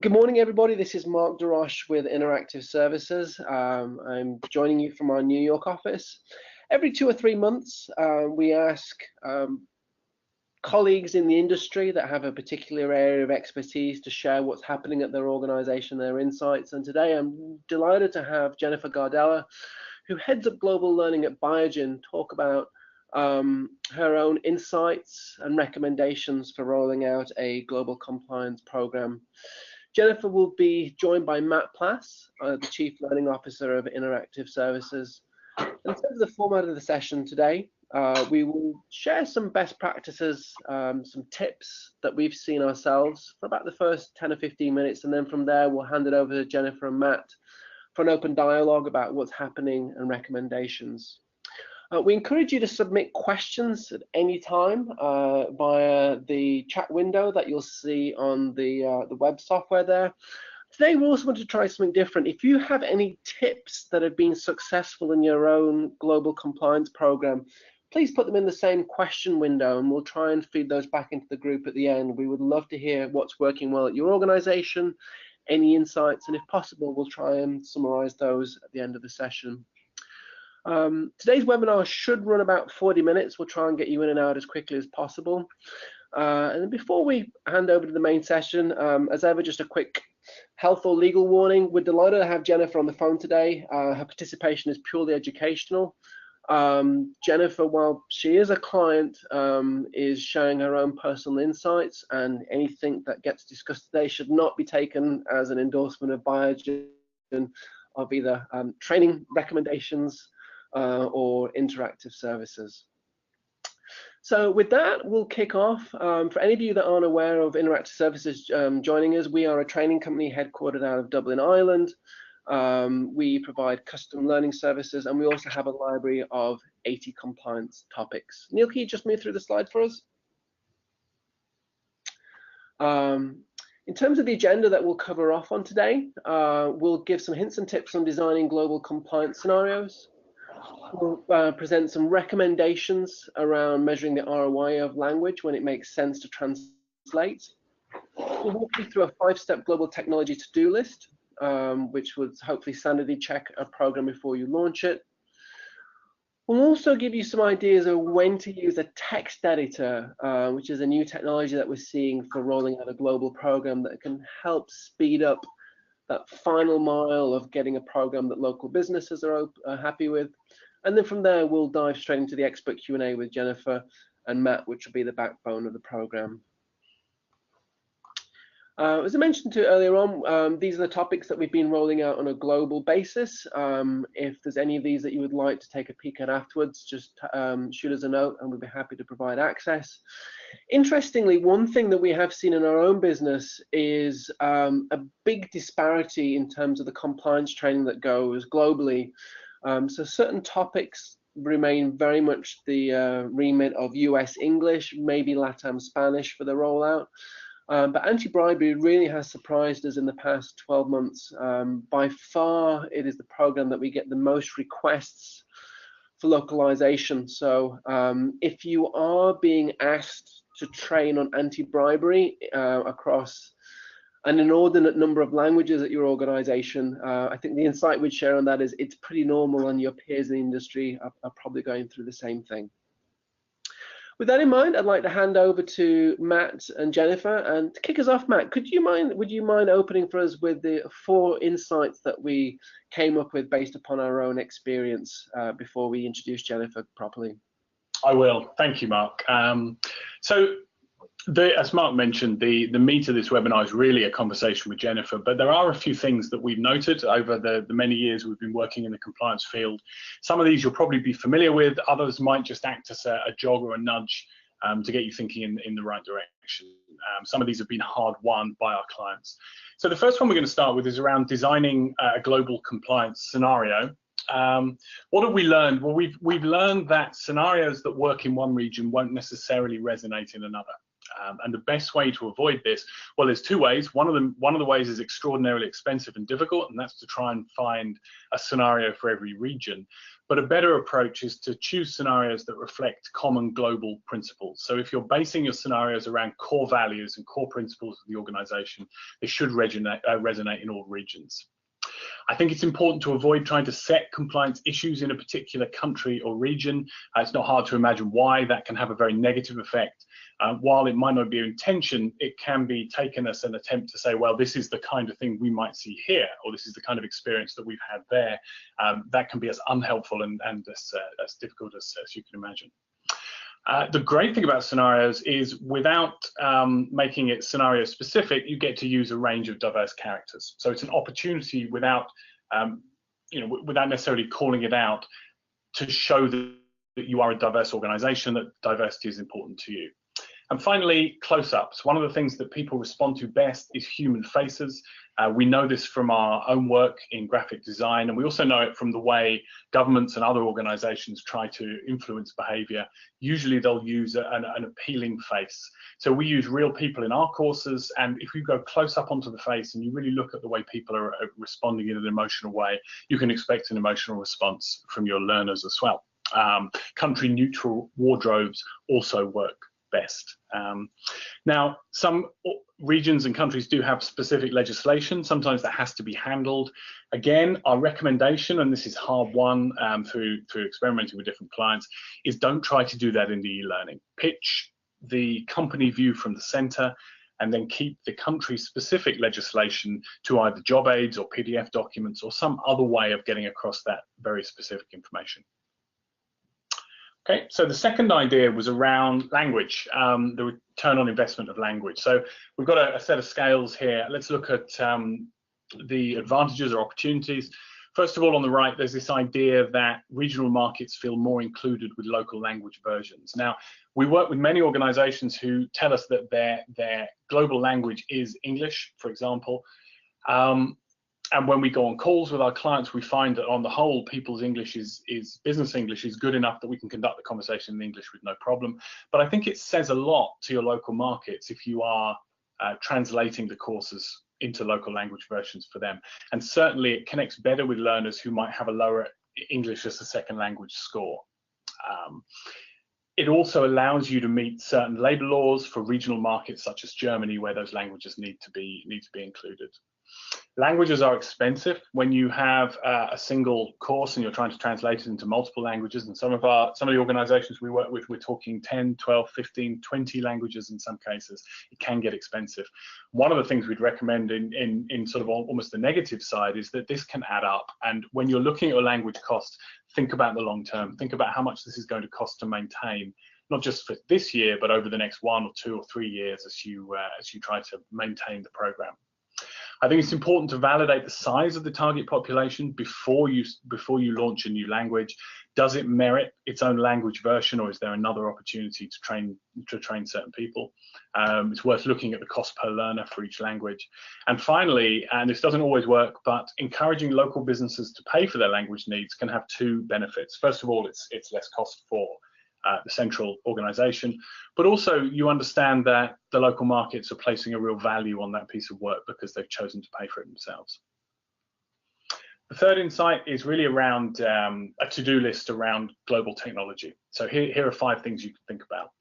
Good morning, everybody. This is Mark DeRoche with Interactive Services. I'm joining you from our New York office. Every 2 or 3 months, we ask colleagues in the industry that have a particular area of expertise to share what's happening at their organization, their insights. And today I'm delighted to have Jennifer Gardella, who heads up global learning at Biogen, talk about her own insights and recommendations for rolling out a global compliance program. Jennifer will be joined by Matt Plass, the Chief Learning Officer of Interactive Services. In terms of the format of the session today, we will share some best practices, some tips that we've seen ourselves for about the first 10 or 15 minutes, and then from there we'll hand it over to Jennifer and Matt for an open dialogue about what's happening and recommendations. We encourage you to submit questions at any time via the chat window that you'll see on the web software there. Today, we also want to try something different. If you have any tips that have been successful in your own global compliance program, please put them in the same question window and we'll try and feed those back into the group at the end. We would love to hear what's working well at your organization, any insights, and if possible, we'll try and summarize those at the end of the session. Today's webinar should run about 40 minutes. We'll try and get you in and out as quickly as possible. And before we hand over to the main session, as ever, just a quick health or legal warning. We're delighted to have Jennifer on the phone today. Her participation is purely educational. Jennifer, while she is a client, is sharing her own personal insights, and anything that gets discussed today should not be taken as an endorsement of Biogen of either training recommendations or interactive services. So with that, we'll kick off. For any of you that aren't aware of Interactive Services joining us, we are a training company headquartered out of Dublin, Ireland. We provide custom learning services, and we also have a library of 80 compliance topics. Neil, can you just move through the slide for us? In terms of the agenda that we'll cover off on today, we'll give some hints and tips on designing global compliance scenarios. We'll present some recommendations around measuring the ROI of language when it makes sense to translate. We'll walk you through a 5-step global technology to-do list, which would hopefully sanity check a program before you launch it. We'll also give you some ideas of when to use a text editor, which is a new technology that we're seeing for rolling out a global program that can help speed up that final mile of getting a program that local businesses are happy with. And then from there, we'll dive straight into the expert Q&A with Jennifer and Matt, which will be the backbone of the program. As I mentioned earlier on, these are the topics that we've been rolling out on a global basis. If there's any of these that you would like to take a peek at afterwards, just shoot us a note and we'll be happy to provide access. Interestingly, one thing that we have seen in our own business is a big disparity in terms of the compliance training that goes globally. So certain topics remain very much the remit of US English, maybe LATAM Spanish for the rollout. But anti-bribery really has surprised us in the past 12 months. By far, it is the program that we get the most requests for localization. So if you are being asked to train on anti-bribery across an inordinate number of languages at your organization, I think the insight we'd share on that is it's pretty normal, and your peers in the industry are probably going through the same thing. With that in mind, I'd like to hand over to Matt and Jennifer. And to kick us off, Matt, would you mind opening for us with the 4 insights that we came up with based upon our own experience before we introduce Jennifer properly? I will. Thank you, Mark. As Mark mentioned, the meat of this webinar is really a conversation with Jennifer, but there are a few things that we've noted over the many years we've been working in the compliance field. Some of these you'll probably be familiar with, others might just act as a jog or a nudge to get you thinking in the right direction. Some of these have been hard won by our clients. So the first one we're going to start with is around designing a global compliance scenario. What have we learned? Well, we've learned that scenarios that work in one region won't necessarily resonate in another. And the best way to avoid this, well, there's 2 ways. One of the ways is extraordinarily expensive and difficult, and that's to try and find a scenario for every region. But a better approach is to choose scenarios that reflect common global principles. So if you're basing your scenarios around core values and core principles of the organization, they should resonate in all regions. I think it's important to avoid trying to set compliance issues in a particular country or region. It's not hard to imagine why that can have a very negative effect. While it might not be your intention, it can be taken as an attempt to say, well, this is the kind of thing we might see here, or this is the kind of experience that we've had there. That can be as unhelpful and as difficult as you can imagine. The great thing about scenarios is without making it scenario specific, you get to use a range of diverse characters. So it's an opportunity without, without necessarily calling it out, to show that you are a diverse organization, that diversity is important to you. And finally, close-ups. One of the things that people respond to best is human faces. We know this from our own work in graphic design, and we also know it from the way governments and other organizations try to influence behavior. Usually they'll use an appealing face. So we use real people in our courses, and if you go close up onto the face and you really look at the way people are responding in an emotional way, you can expect an emotional response from your learners as well. Country-neutral wardrobes also work best. Now, some regions and countries do have specific legislation. Sometimes that has to be handled. Again, our recommendation, and this is hard won through experimenting with different clients, is don't try to do that in the e-learning. Pitch the company view from the center, and then keep the country-specific legislation to either job aids or PDF documents or some other way of getting across that very specific information. Okay, so the second idea was around language, the return on investment of language. So we've got a set of scales here. Let's look at the advantages or opportunities. First of all, on the right, there's this idea that regional markets feel more included with local language versions. Now, we work with many organizations who tell us that their global language is English, for example. And when we go on calls with our clients, we find that on the whole, people's English is business English is good enough that we can conduct the conversation in English with no problem. But I think it says a lot to your local markets if you are translating the courses into local language versions for them. And certainly it connects better with learners who might have a lower English as a second language score. It also allows you to meet certain labour laws for regional markets such as Germany, where those languages need to be included. Languages are expensive when you have a single course and you're trying to translate it into multiple languages, and some of the organizations we work with, we're talking 10, 12, 15, 20 languages in some cases. It can get expensive. One of the things we'd recommend in sort of almost the negative side is that this can add up, and when you're looking at your language cost, think about the long term. Think about how much this is going to cost to maintain, not just for this year, but over the next 1 or 2 or 3 years as you try to maintain the program. I think it's important to validate the size of the target population before you launch a new language. Does it merit its own language version, or is there another opportunity to train certain people? It's worth looking at the cost per learner for each language. And finally, and this doesn't always work, but encouraging local businesses to pay for their language needs can have 2 benefits. First of all, it's less cost for the central organization, but also you understand that the local markets are placing a real value on that piece of work because they've chosen to pay for it themselves. The third insight is really around a to-do list around global technology. So here are 5 things you can think about.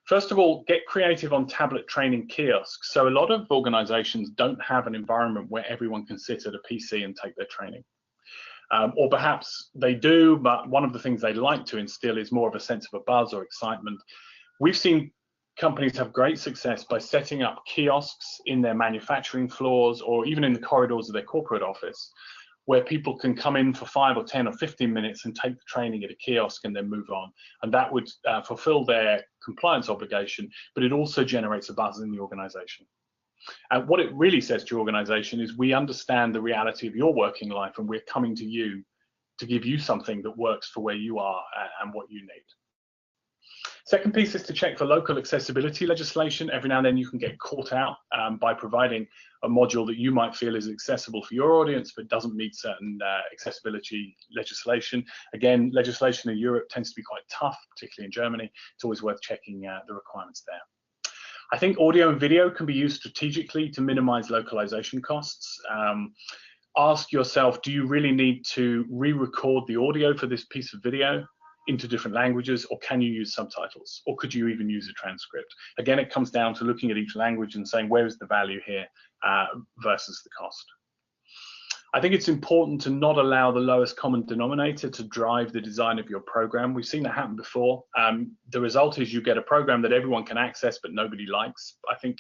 First of all, get creative on tablet training kiosks. So a lot of organizations don't have an environment where everyone can sit at a PC and take their training. Or perhaps they do, but one of the things they like to instill is more of a sense of a buzz or excitement. We've seen companies have great success by setting up kiosks in their manufacturing floors or even in the corridors of their corporate office, where people can come in for 5 or 10 or 15 minutes and take the training at a kiosk and then move on. And that would fulfill their compliance obligation, but it also generates a buzz in the organization. And what it really says to your organization is we understand the reality of your working life and we're coming to you to give you something that works for where you are and what you need. Second piece is to check for local accessibility legislation. Every now and then you can get caught out by providing a module that you might feel is accessible for your audience but doesn't meet certain accessibility legislation. Again, legislation in Europe tends to be quite tough, particularly in Germany. It's always worth checking the requirements there. I think audio and video can be used strategically to minimize localization costs. ask yourself, do you really need to re-record the audio for this piece of video into different languages, or can you use subtitles, or could you even use a transcript? Again, it comes down to looking at each language and saying, where is the value here versus the cost? I think it's important to not allow the lowest common denominator to drive the design of your program. We've seen that happen before. The result is you get a program that everyone can access but nobody likes. I think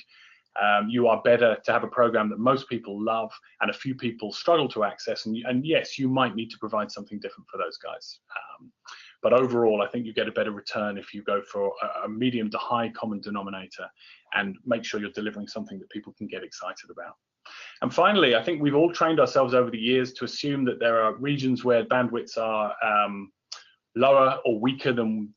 you are better to have a program that most people love and a few people struggle to access. And yes, you might need to provide something different for those guys. But overall, I think you get a better return if you go for a medium to high common denominator and make sure you're delivering something that people can get excited about. And finally, I think we've all trained ourselves over the years to assume that there are regions where bandwidths are lower or weaker than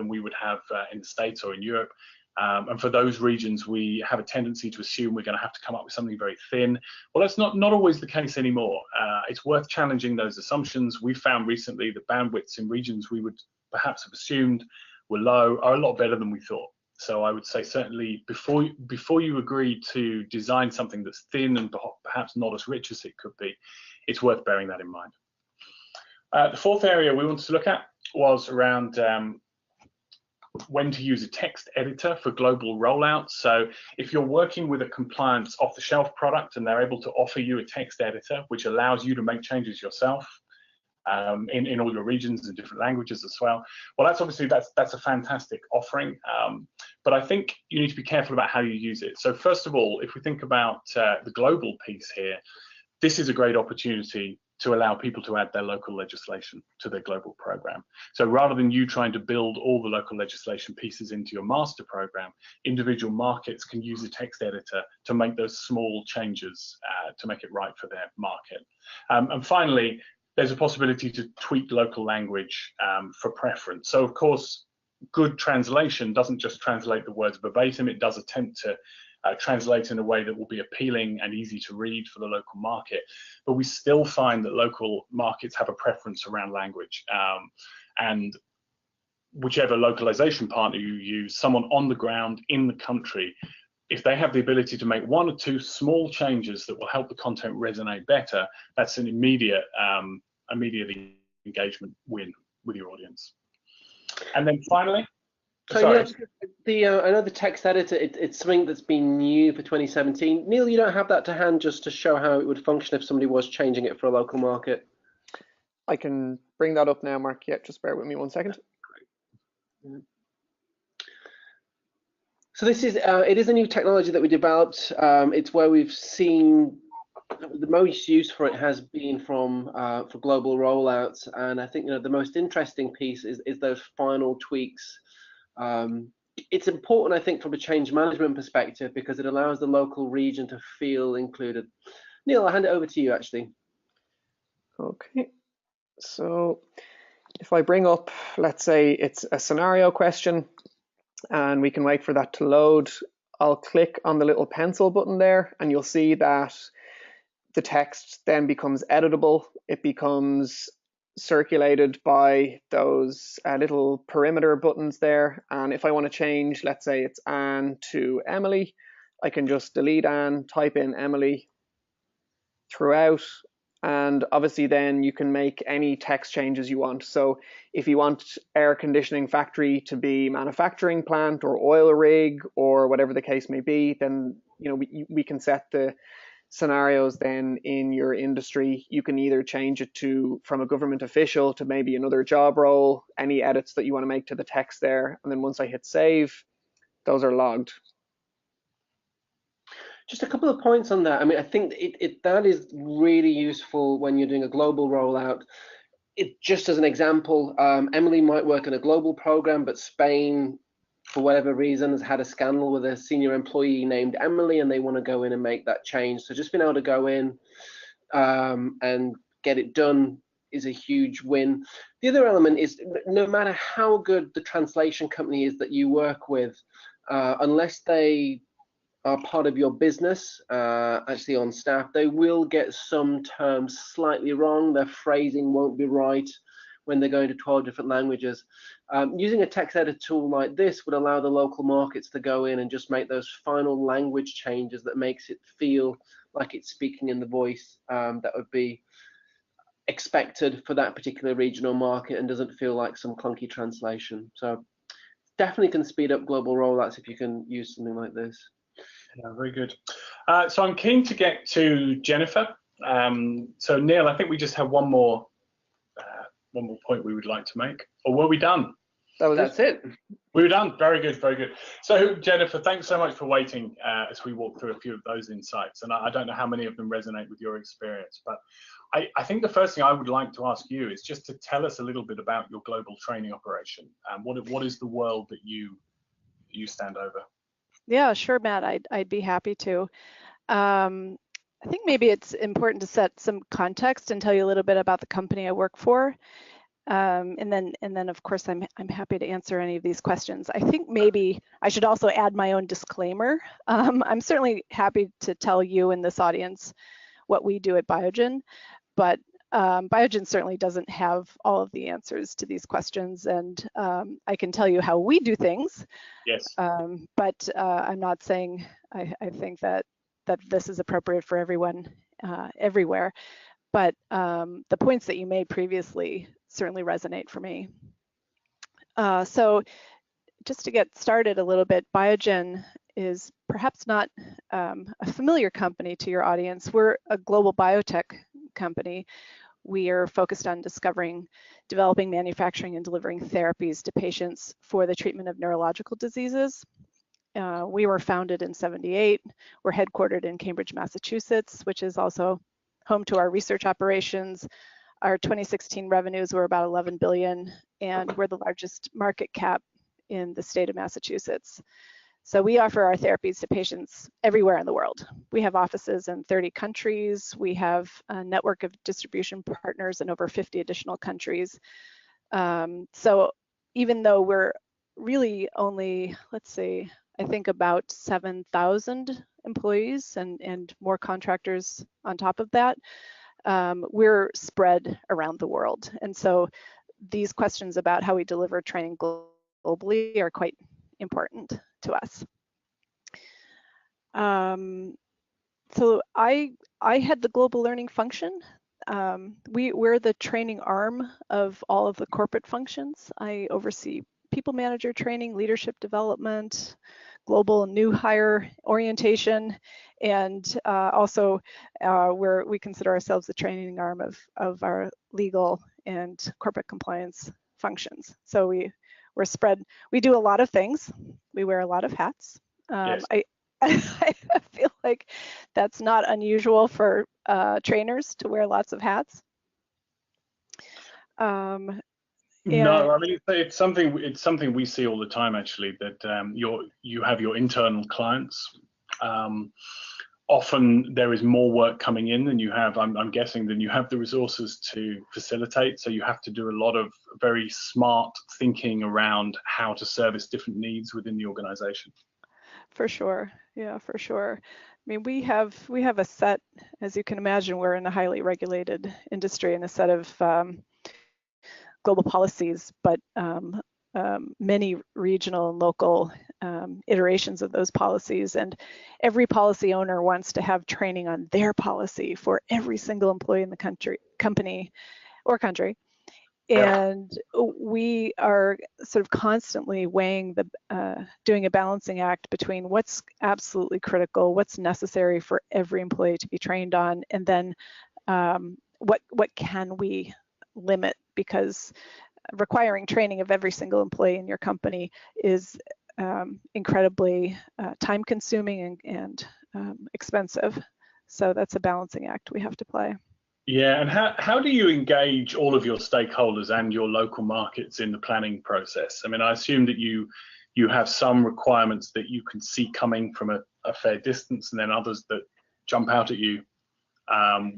we would have in the States or in Europe. And for those regions, we have a tendency to assume we're going to have to come up with something very thin. Well, that's not always the case anymore. It's worth challenging those assumptions. We found recently that bandwidths in regions we would perhaps have assumed were low are a lot better than we thought. So I would say certainly before you agree to design something that's thin and perhaps not as rich as it could be, it's worth bearing that in mind. The fourth area we wanted to look at was around when to use a text editor for global rollouts. So if you're working with a compliance off-the-shelf product and they're able to offer you a text editor, which allows you to make changes yourself in all your regions and different languages as well, well, that's obviously that's a fantastic offering. But I think you need to be careful about how you use it. So first of all, if we think about the global piece here, this is a great opportunity to allow people to add their local legislation to their global program. So rather than you trying to build all the local legislation pieces into your master program, individual markets can use a text editor to make those small changes to make it right for their market. And finally, there's a possibility to tweak local language for preference. So of course, good translation doesn't just translate the words verbatim, it does attempt to translate in a way that will be appealing and easy to read for the local market. But we still find that local markets have a preference around language. And whichever localization partner you use, someone on the ground in the country, if they have the ability to make one or two small changes that will help the content resonate better, that's an immediate engagement win with your audience. And then finally, so Neil, I know the text editor, it's something that's been new for 2017. Neil, you don't have that to hand just to show how it would function if somebody was changing it for a local market? I can bring that up now, Mark. Yeah, just bear with me 1 second. So this is it is a new technology that we developed. It's where we've seen the most use for it has been from for global rollouts, and I think the most interesting piece is those final tweaks. It's important, I think, from a change management perspective because it allows the local region to feel included. Neil, I'll hand it over to you actually. Okay, so if I bring up, let's say it's a scenario question, and we can wait for that to load. I'll click on the little pencil button there, and you'll see that the text then becomes editable. It becomes circulated by those little perimeter buttons there. And if I want to change, let's say it's Anne to Emily, I can just delete Anne, type in Emily throughout. And obviously then you can make any text changes you want. So if you want air conditioning factory to be manufacturing plant or oil rig or whatever the case may be, then we can set the scenarios then in your industry. You can either change it from a government official to maybe another job role, any edits that you want to make to the text there. And then once I hit save, those are logged. Just a couple of points on that. I mean, I think that is really useful when you're doing a global rollout. Just as an example, Emily might work in a global program, but Spain, for whatever reason, has had a scandal with a senior employee named Emily, and they want to go in and make that change. So just being able to go in and get it done is a huge win. The other element is no matter how good the translation company is that you work with, unless they are part of your business, actually on staff, they will get some terms slightly wrong. Their phrasing won't be right. when they're going to 12 different languages. Using a text editor tool like this would allow the local markets to go in and just make those final language changes that makes it feel like it's speaking in the voice that would be expected for that particular regional market and doesn't feel like some clunky translation. So definitely can speed up global rollouts if you can use something like this. Yeah, very good. So I'm keen to get to Jennifer. So Neil, I think we just have one more point we would like to make. Or were we done? That's it. We were done. Very good, very good. So Jennifer, thanks so much for waiting as we walk through a few of those insights. And I don't know how many of them resonate with your experience, but I think the first thing I would like to ask you is just to tell us a little bit about your global training operation. What is the world that you stand over? Yeah, sure, Matt. I'd be happy to. I think maybe it's important to set some context and tell you a little bit about the company I work for. And then of course I'm happy to answer any of these questions. I think maybe I should also add my own disclaimer. I'm certainly happy to tell you in this audience what we do at Biogen, but Biogen certainly doesn't have all of the answers to these questions, and I can tell you how we do things. Yes. But I'm not saying I think that this is appropriate for everyone everywhere. But the points that you made previously certainly resonate for me. So just to get started a little bit, Biogen is perhaps not a familiar company to your audience. We're a global biotech company. We are focused on discovering, developing, manufacturing, and delivering therapies to patients for the treatment of neurological diseases. We were founded in '78. We're headquartered in Cambridge, Massachusetts, which is also home to our research operations. Our 2016 revenues were about 11 billion, and we're the largest market cap in the state of Massachusetts. So we offer our therapies to patients everywhere in the world. We have offices in 30 countries. We have a network of distribution partners in over 50 additional countries. So even though we're really only, let's see, I think about 7,000 employees and more contractors on top of that, we're spread around the world. And so these questions about how we deliver training globally are quite important to us. So I head the global learning function. We're the training arm of all of the corporate functions. I oversee people manager training, leadership development, global new hire orientation, and also we consider ourselves the training arm of our legal and corporate compliance functions. So we're spread. We do a lot of things. We wear a lot of hats. Yes. I feel like that's not unusual for trainers to wear lots of hats. No, I mean it's something we see all the time actually, that you have your internal clients. Often there is more work coming in than you have, I'm guessing, than you have the resources to facilitate. So you have to do a lot of very smart thinking around how to service different needs within the organization. For sure. Yeah, for sure. I mean, we have a set, as you can imagine, we're in a highly regulated industry and a set of global policies, but many regional and local iterations of those policies, and every policy owner wants to have training on their policy for every single employee in the company or country. And we are sort of constantly weighing doing a balancing act between what's absolutely critical, what's necessary for every employee to be trained on, and then what can we limit, because requiring training of every single employee in your company is incredibly time consuming and expensive. So that's a balancing act we have to play. Yeah, and how do you engage all of your stakeholders and your local markets in the planning process? I mean, I assume that you have some requirements that you can see coming from a fair distance, and then others that jump out at you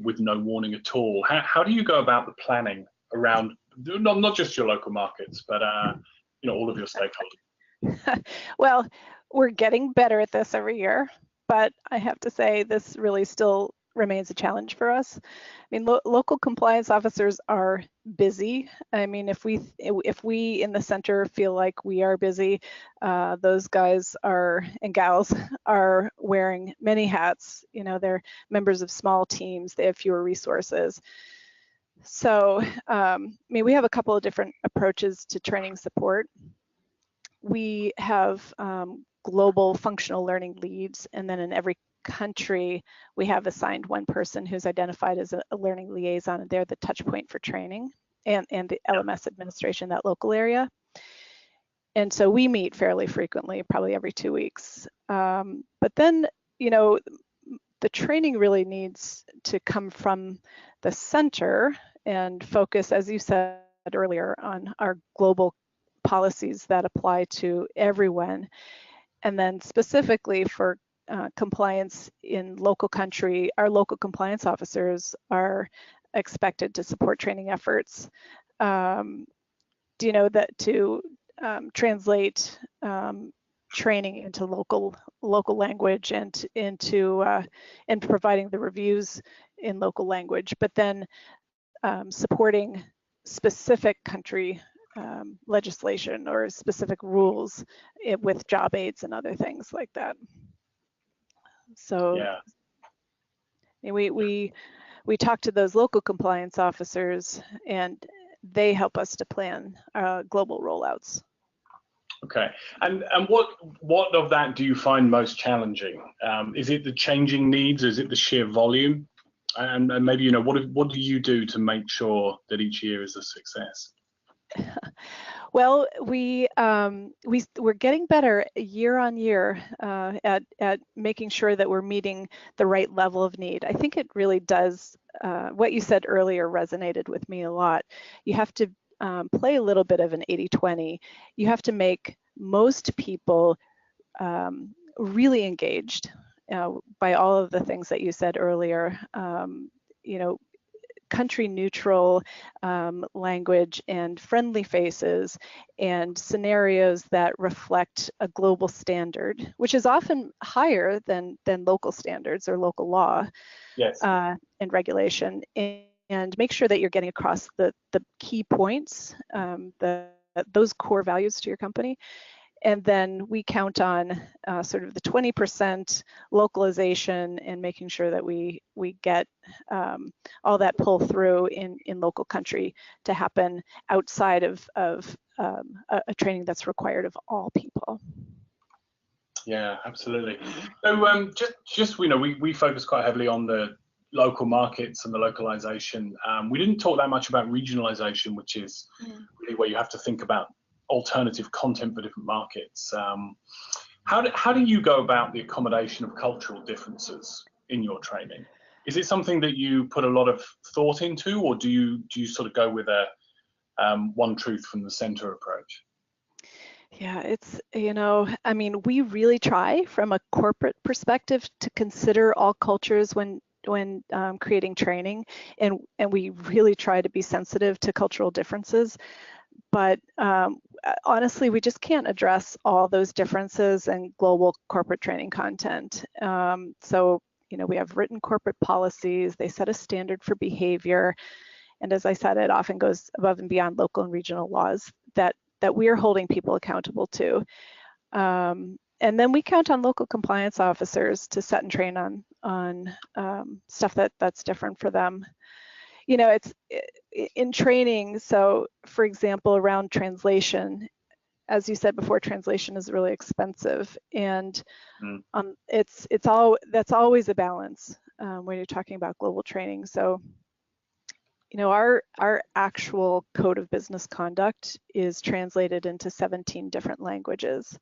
with no warning at all. How do you go about the planning around not just your local markets, but all of your stakeholders? Well, we're getting better at this every year, but I have to say this really still remains a challenge for us. I mean, local compliance officers are busy. I mean, if we in the center feel like we are busy, those guys and gals are wearing many hats. You know, they're members of small teams. They have fewer resources. So, I mean, we have a couple of different approaches to training support. We have global functional learning leads, and then in every country, we have assigned one person who's identified as a learning liaison, and they're the touch point for training and the LMS administration, that local area. And so we meet fairly frequently, probably every 2 weeks. But then, you know, the training really needs to come from the center and focus, as you said earlier, on our global policies that apply to everyone. And then specifically for compliance in local country, our local compliance officers are expected to support training efforts. You know, that to translate training into local language and into and providing the reviews in local language, but then supporting specific country legislation or specific rules with job aids and other things like that. So yeah. we talk to those local compliance officers, and they help us to plan global rollouts. Okay, and what of that do you find most challenging? Is it the changing needs? Is it the sheer volume? And maybe, you know, what do you do to make sure that each year is a success? Well, we're getting better year on year at making sure that we're meeting the right level of need. I think it really does. What you said earlier resonated with me a lot. You have to play a little bit of an 80-20. You have to make most people really engaged by all of the things that you said earlier. You know, country neutral language and friendly faces and scenarios that reflect a global standard, which is often higher than local standards or local law. Yes. And regulation, and make sure that you're getting across the key points, those core values to your company. And then we count on sort of the 20% localization and making sure that we get all that pull through in local country to happen outside of a training that's required of all people. Yeah, absolutely. So just you know, we focus quite heavily on the local markets and the localization. We didn't talk that much about regionalization, which is really where you have to think about alternative content for different markets. How do you go about the accommodation of cultural differences in your training? Is it something that you put a lot of thought into, or do you sort of go with a one truth from the center approach? Yeah, it's, you know, I mean, we really try from a corporate perspective to consider all cultures when creating training, and we really try to be sensitive to cultural differences. But honestly, we just can't address all those differences in global corporate training content. So, you know, we have written corporate policies, they set a standard for behavior. And as I said, it often goes above and beyond local and regional laws that we are holding people accountable to. And then we count on local compliance officers to set and train on stuff that's different for them. You know, it's in training. So for example, around translation, as you said before, translation is really expensive, and that's always a balance when you're talking about global training. So, you know, our actual code of business conduct is translated into 17 different languages,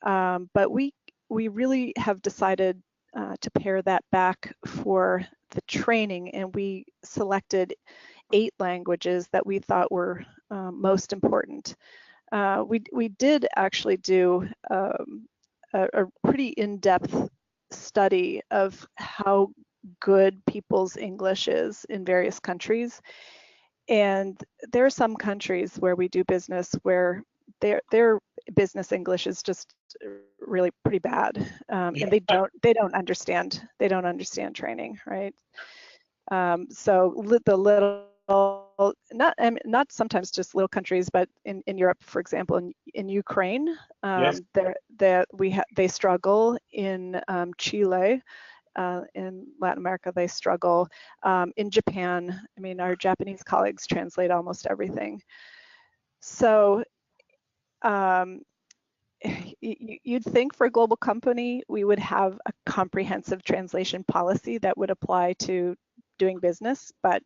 but we really have decided to pare that back for the training, and we selected 8 languages that we thought were most important. We did actually do a pretty in-depth study of how good people's English is in various countries, and there are some countries where we do business where their business English is just really pretty bad, and they don't understand training, right? So the little, not sometimes just little countries, but in Europe, for example, in Ukraine, Yes. they struggle. In Chile, in Latin America, they struggle. In Japan, I mean, our Japanese colleagues translate almost everything. So you'd think for a global company, we would have a comprehensive translation policy that would apply to doing business, but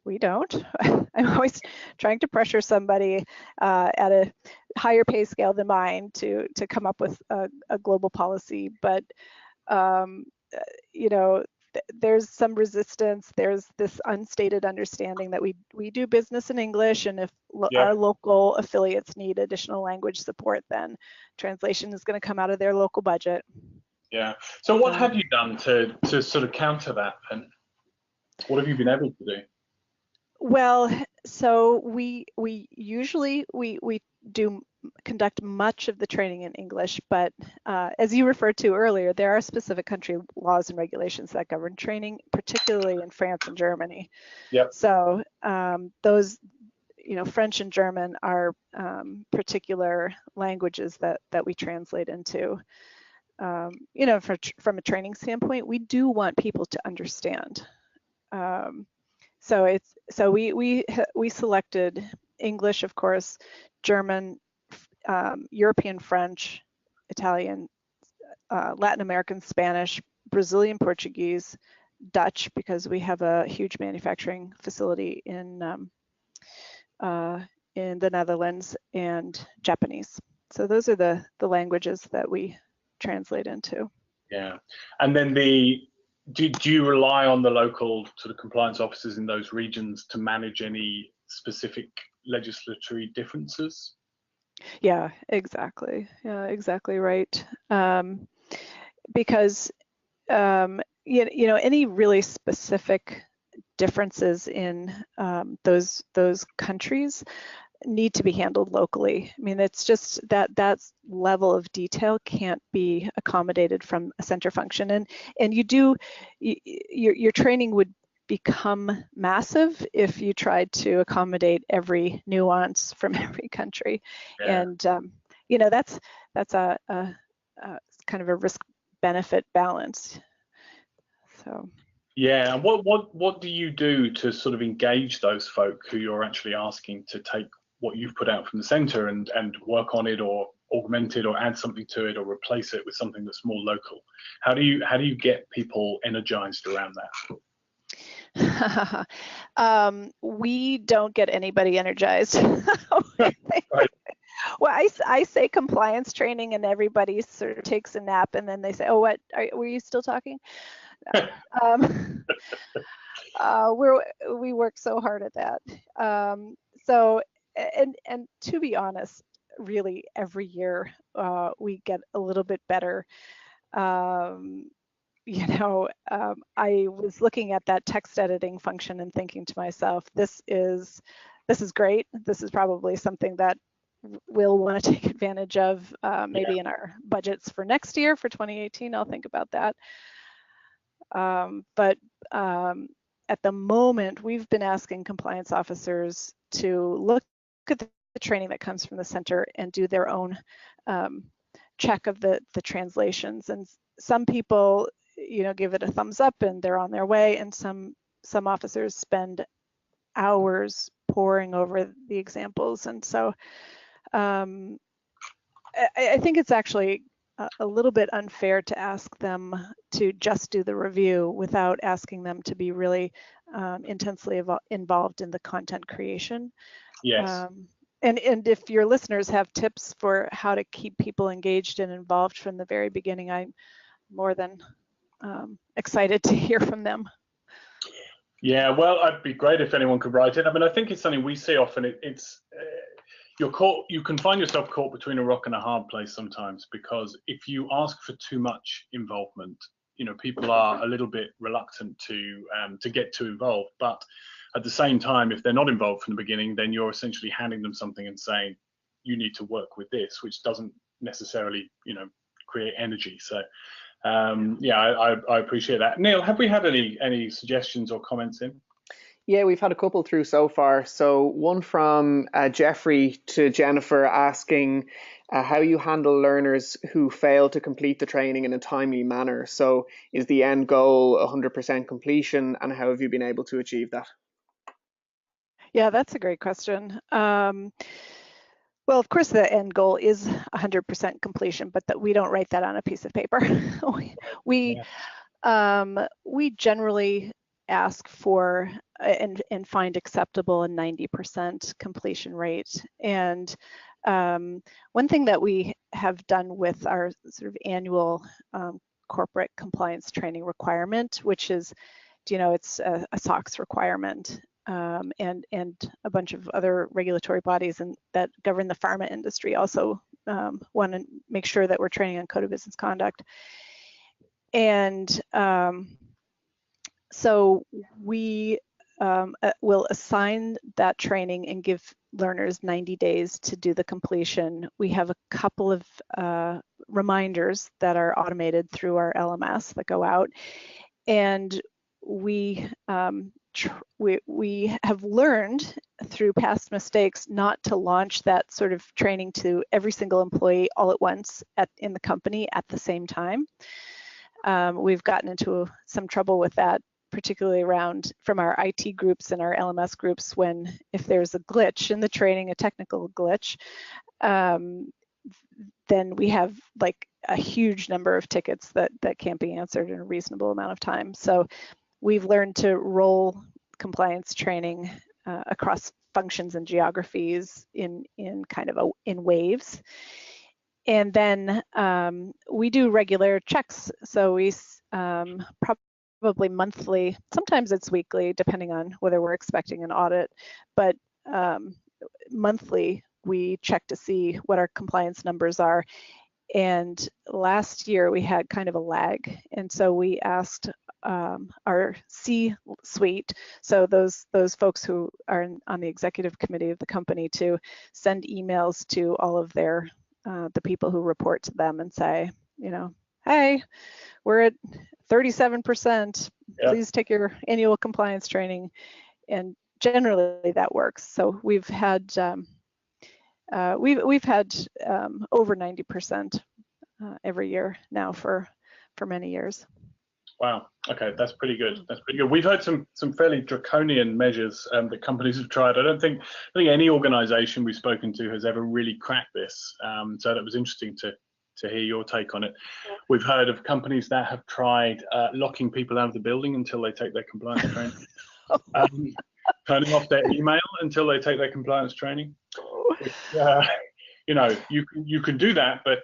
we don't. I'm always trying to pressure somebody at a higher pay scale than mine to come up with a global policy, but you know, there's some resistance. There's this unstated understanding that we do business in English, and if our local affiliates need additional language support, then translation is going to come out of their local budget. Yeah. So what have you done to sort of counter that, and what have you been able to do? Well, so we usually do conduct much of the training in English, but as you referred to earlier, there are specific country laws and regulations that govern training, particularly in France and Germany. Yep. So those, French and German are particular languages that we translate into. From a training standpoint, we do want people to understand. So we selected English, of course, German, European French, Italian, Latin American Spanish, Brazilian Portuguese, Dutch, because we have a huge manufacturing facility in the Netherlands, and Japanese. So those are the languages that we translate into. Yeah, and then do you rely on the local sort of compliance officers in those regions to manage any specific legislatory differences? Yeah, exactly. Yeah, exactly right. Because any really specific differences in those countries need to be handled locally. I mean, it's just that level of detail can't be accommodated from a center function, and your training would become massive if you tried to accommodate every nuance from every country. Yeah. And that's a kind of a risk-benefit balance. So. Yeah, and what do you do to sort of engage those folk who you're actually asking to take what you've put out from the centre and work on it, or augment it, or add something to it, or replace it with something that's more local? How do you get people energized around that? We don't get anybody energized. Right. Well, I say compliance training, and everybody sort of takes a nap, and then they say, "Oh, what? Were you still talking?" We work so hard at that. So, and to be honest, really every year we get a little bit better. I was looking at that text editing function and thinking to myself, this is great. This is probably something that we'll want to take advantage of maybe in our budgets for next year, for 2018. I'll think about that. But at the moment, we've been asking compliance officers to look at the training that comes from the center and do their own check of the translations. And some people, give it a thumbs up and they're on their way, and some officers spend hours poring over the examples. And so I think it's actually a little bit unfair to ask them to just do the review without asking them to be really intensely involved in the content creation. Yes. And if your listeners have tips for how to keep people engaged and involved from the very beginning, I'm more than excited to hear from them. Yeah, well, it'd be great if anyone could write it. I mean, I think it's something we see often. You can find yourself caught between a rock and a hard place sometimes, because if you ask for too much involvement, people are a little bit reluctant to get too involved. But at the same time, if they're not involved from the beginning, then you're essentially handing them something and saying, you need to work with this, which doesn't necessarily, create energy. So yeah, I appreciate that. Neil, have we had any suggestions or comments in? Yeah, we've had a couple through so far. So one from Jeffrey to Jennifer asking how you handle learners who fail to complete the training in a timely manner. So is the end goal 100% completion, and how have you been able to achieve that? Yeah, that's a great question. Well, of course, the end goal is 100% completion, but that we don't write that on a piece of paper. we generally ask for and find acceptable a 90% completion rate. And one thing that we have done with our sort of annual corporate compliance training requirement, which is, it's a SOX requirement, and a bunch of other regulatory bodies that govern the pharma industry also want to make sure that we're training on code of business conduct. And so we will assign that training and give learners 90 days to do the completion. We have a couple of reminders that are automated through our LMS that go out, and we have learned through past mistakes not to launch that sort of training to every single employee all at once in the company at the same time. We've gotten into some trouble with that, particularly from our IT groups and our LMS groups, if there's a glitch in the training, a technical glitch, then we have like a huge number of tickets that can't be answered in a reasonable amount of time. So we've learned to roll compliance training across functions and geographies in waves. And then we do regular checks. So we probably monthly, sometimes it's weekly, depending on whether we're expecting an audit, but monthly we check to see what our compliance numbers are. And last year we had kind of a lag, and so we asked our C-suite, so those folks who are on the executive committee of the company, to send emails to all of their the people who report to them and say, hey, we're at 37%. Yeah. Please take your annual compliance training. And generally that works. So we've had over 90% every year now for many years. Wow. Okay, that's pretty good. That's pretty good. We've heard some fairly draconian measures that companies have tried. I don't think any organisation we've spoken to has ever really cracked this. So that was interesting to hear your take on it. Yeah. We've heard of companies that have tried locking people out of the building until they take their compliance training, turning off their email until they take their compliance training. You can do that, but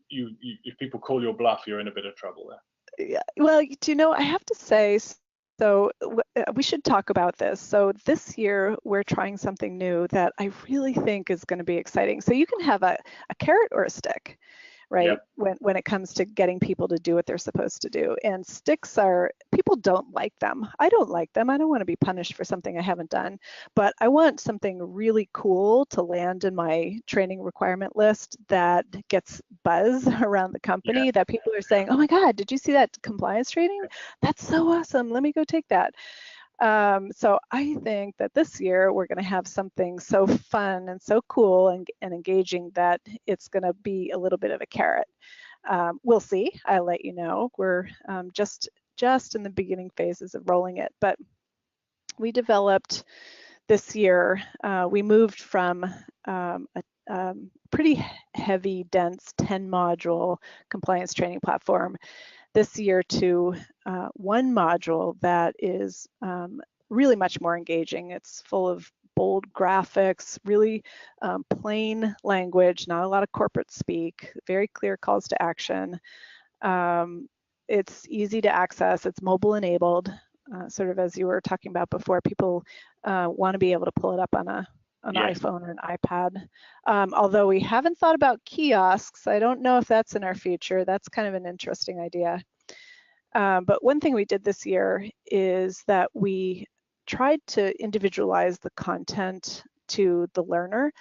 if people call your bluff, you're in a bit of trouble there. Yeah, well, I have to say, so we should talk about this. So this year we're trying something new that I really think is going to be exciting. So you can have a carrot or a stick, right? Yep. When it comes to getting people to do what they're supposed to do. And sticks people don't like them. I don't like them. I don't want to be punished for something I haven't done, but I want something really cool to land in my training requirement list that gets buzz around the company, that people are saying, oh my God, did you see that compliance training? That's so awesome. Let me go take that. So I think that this year we're going to have something so fun and so cool and engaging that it's going to be a little bit of a carrot. We'll see. I'll let you know. We're just in the beginning phases of rolling it, but we developed this year. We moved from a pretty heavy, dense 10-module compliance training platform this year to one module that is really much more engaging. It's full of bold graphics, really plain language, not a lot of corporate speak, very clear calls to action. It's easy to access, it's mobile enabled, sort of as you were talking about before. People want to be able to pull it up on an iPhone or an iPad. Although we haven't thought about kiosks, I don't know if that's in our future. That's kind of an interesting idea. But one thing we did this year is that we tried to individualize the content to the learner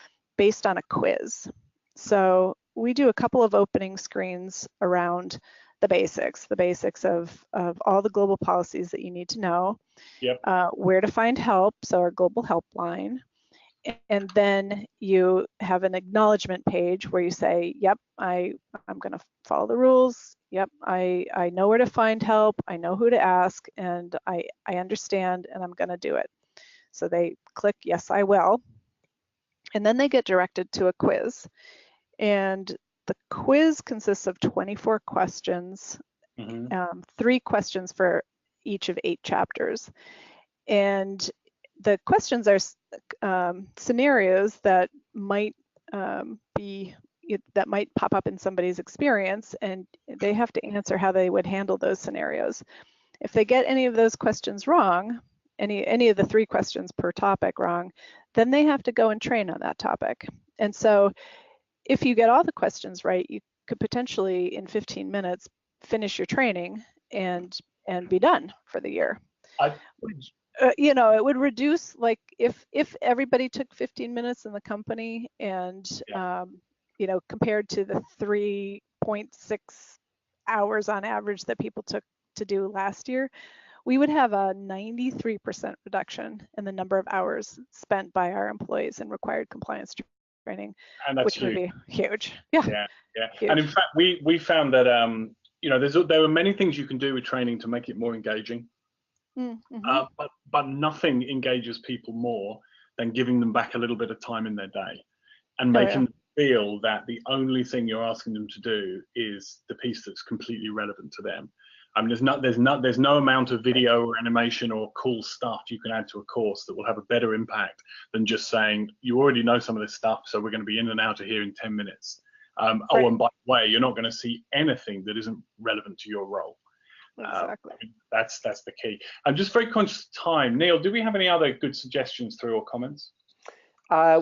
based on a quiz. So we do a couple of opening screens around the basics of all the global policies that you need to know, Yep. Where to find help, so our global helpline. And then you have an acknowledgement page where you say, yep, I'm going to follow the rules. Yep, I know where to find help. I know who to ask, and I understand, and I'm going to do it. So they click, yes, I will. And then they get directed to a quiz. And the quiz consists of 24 questions, 3 questions for each of 8 chapters. And the questions are scenarios that might pop up in somebody's experience, and they have to answer how they would handle those scenarios. If they get any of those questions wrong, any of the 3 questions per topic wrong, then they have to go and train on that topic. And so if you get all the questions right, you could potentially in 15 minutes finish your training and be done for the year. You know, it would reduce, like if everybody took 15 minutes in the company, and you know, compared to the 3.6 hours on average that people took to do last year, we would have a 93% reduction in the number of hours spent by our employees in required compliance training, which would be huge. Yeah. Huge. And in fact, we found that you know, there were many things you can do with training to make it more engaging. But nothing engages people more than giving them back a little bit of time in their day and making them feel that the only thing you're asking them to do is the piece that's completely relevant to them. I mean, there's no amount of video or animation or cool stuff you can add to a course that will have a better impact than just saying, you already know some of this stuff, so we're going to be in and out of here in 10 minutes. Oh, and by the way, you're not going to see anything that isn't relevant to your role. Exactly. That's the key. I'm just very conscious of time. Neil, do we have any other good suggestions through or comments?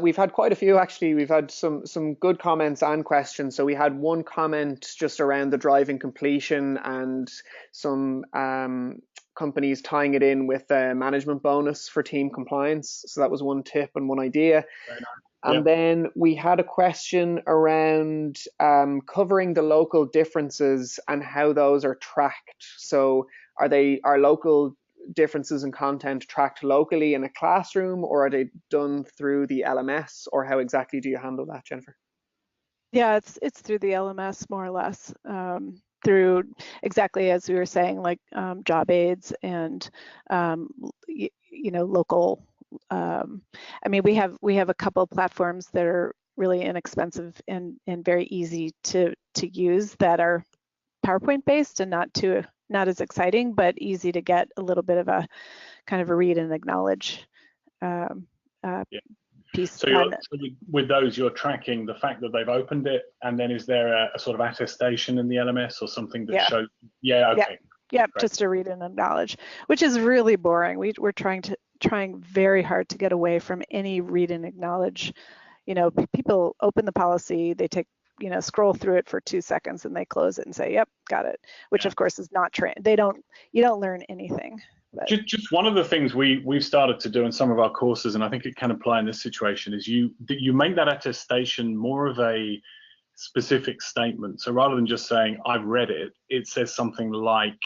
We've had quite a few, actually. We've had some good comments and questions. So we had one comment just around the driving completion and some companies tying it in with a management bonus for team compliance. So that was one tip and one idea. Very nice. And then we had a question around covering the local differences and how those are tracked. So are local differences in content tracked locally in a classroom, or are they done through the LMS, or how exactly do you handle that, Jennifer? Yeah, it's through the LMS more or less, through exactly as we were saying, like job aids and you know, local. I mean, we have a couple of platforms that are really inexpensive and very easy to use, that are PowerPoint based and not as exciting, but easy to get a little bit of a kind of a read and acknowledge piece. So with those, you're tracking the fact that they've opened it, and then is there a sort of attestation in the LMS or something that shows? Yeah, okay. Yeah, just to read and acknowledge, which is really boring. We're trying very hard to get away from any read and acknowledge. You know, people open the policy, they take, you know, scroll through it for 2 seconds and they close it and say, yep, got it, which of course is not trained. You don't learn anything. But. Just one of the things we've started to do in some of our courses, and I think it can apply in this situation, is you make that attestation more of a specific statement. So rather than just saying, I've read it, it says something like,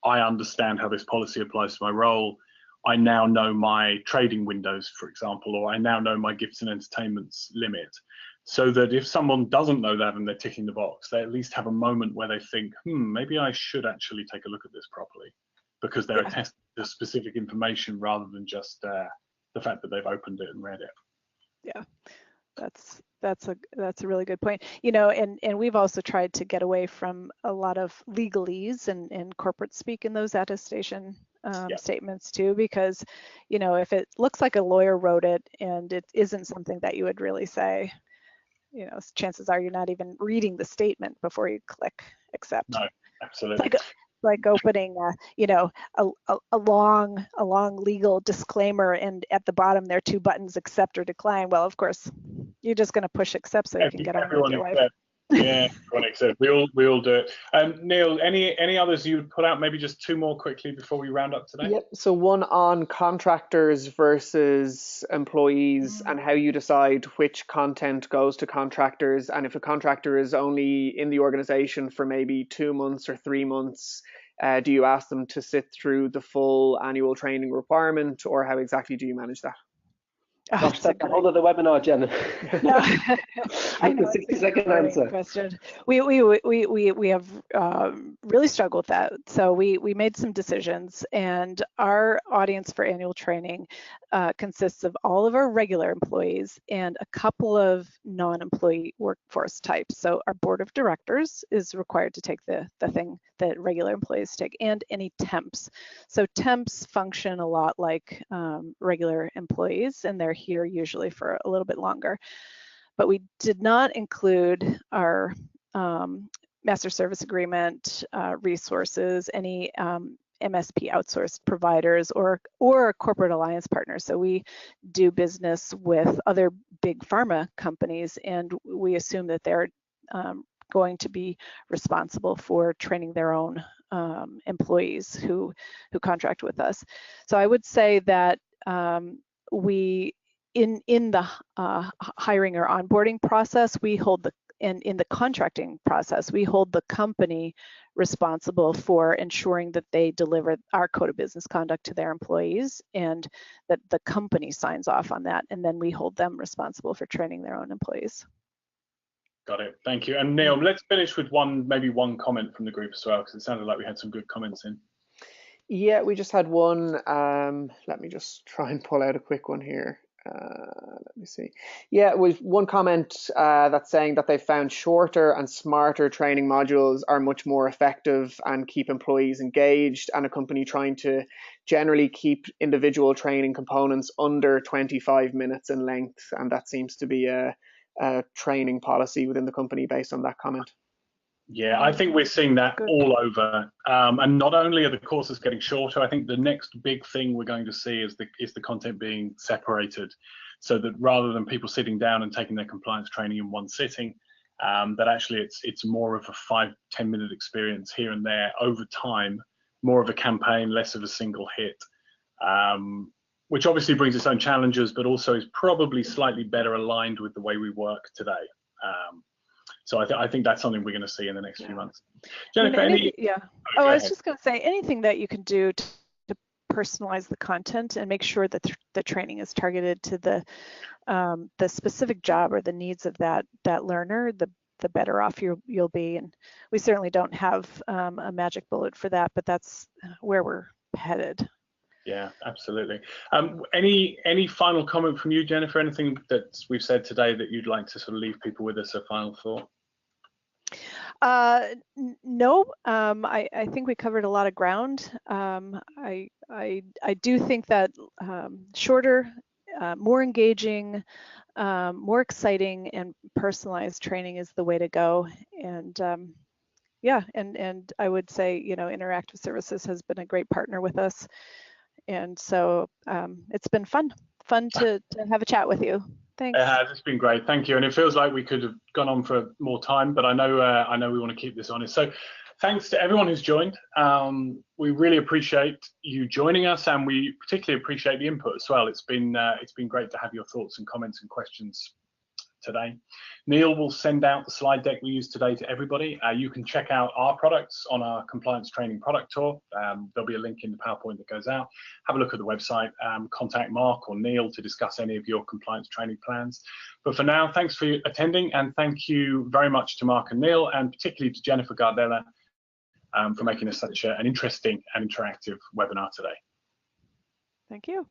I understand how this policy applies to my role. I now know my trading windows, for example, or I now know my gifts and entertainments limit. So that if someone doesn't know that and they're ticking the box, they at least have a moment where they think, maybe I should actually take a look at this properly, because they're attesting to specific information rather than just the fact that they've opened it and read it. Yeah, that's a really good point. You know, and we've also tried to get away from a lot of legalese and corporate speak in those attestation statements too, because, you know, if it looks like a lawyer wrote it and it isn't something that you would really say, you know, chances are you're not even reading the statement before you click accept. No, absolutely. Like opening you know, a long legal disclaimer, and at the bottom there are 2 buttons, accept or decline. Well, of course you're just going to push accept so you can get on with your life. Yeah, chronic. So we all do it. Neil, any others you would put out? Maybe just two more quickly before we round up today. Yep. So one on contractors versus employees and how you decide which content goes to contractors, and if a contractor is only in the organization for maybe 2 months or 3 months, do you ask them to sit through the full annual training requirement, or how exactly do you manage that? Gosh, that's a whole other webinar, Jen. No, I know, The 60-second answer. question. We have really struggled with that. So we made some decisions, and our audience for annual training consists of all of our regular employees and a couple of non-employee workforce types. So our board of directors is required to take the thing that regular employees take, and any temps. So temps function a lot like regular employees, and they're here usually for a little bit longer. But we did not include our master service agreement resources, any MSP outsourced providers, or corporate alliance partners. So we do business with other big pharma companies, and we assume that they're going to be responsible for training their own employees who contract with us. So I would say that we in the hiring or onboarding process, we hold the in the contracting process, we hold the company responsible for ensuring that they deliver our code of business conduct to their employees, and that the company signs off on that, and then we hold them responsible for training their own employees. Got it. Thank you. And Neil, let's finish with maybe one comment from the group as well, because it sounded like we had some good comments in. Yeah, we just had one. Let me just try and pull out a quick one here. Let me see. Yeah, it was one comment that's saying that they found shorter and smarter training modules are much more effective and keep employees engaged, and a company trying to generally keep individual training components under 25 minutes in length, and that seems to be a training policy within the company based on that comment. Yeah, I think we're seeing that all over, and not only are the courses getting shorter, I think the next big thing we're going to see is the content being separated, so that rather than people sitting down and taking their compliance training in one sitting, that actually it's more of a 5-10 minute experience here and there over time, more of a campaign, less of a single hit, which obviously brings its own challenges, but also is probably slightly better aligned with the way we work today. So I think that's something we're going to see in the next few months. Jennifer, I was just going to say, anything that you can do to personalize the content and make sure that the training is targeted to the specific job or the needs of that learner, the better off you'll be. And we certainly don't have a magic bullet for that, but that's where we're headed. Yeah, absolutely. Any final comment from you, Jennifer? Anything that we've said today that you'd like to sort of leave people with as a final thought? No, I think we covered a lot of ground. I do think that shorter, more engaging, more exciting, and personalized training is the way to go. And yeah, and I would say, Interactive Services has been a great partner with us, and so it's been fun to have a chat with you. Thanks. It has. It's been great. Thank you. And it feels like we could have gone on for more time, but I know we want to keep this honest. So thanks to everyone who's joined. We really appreciate you joining us, and we particularly appreciate the input as well. It's been great to have your thoughts and comments and questions today. Neil will send out the slide deck we used today to everybody. You can check out our products on our compliance training product tour. There'll be a link in the PowerPoint that goes out. Have a look at the website, contact Mark or Neil to discuss any of your compliance training plans. But for now, thanks for attending, and thank you very much to Mark and Neil, and particularly to Jennifer Gardella for making us such an interesting and interactive webinar today. Thank you.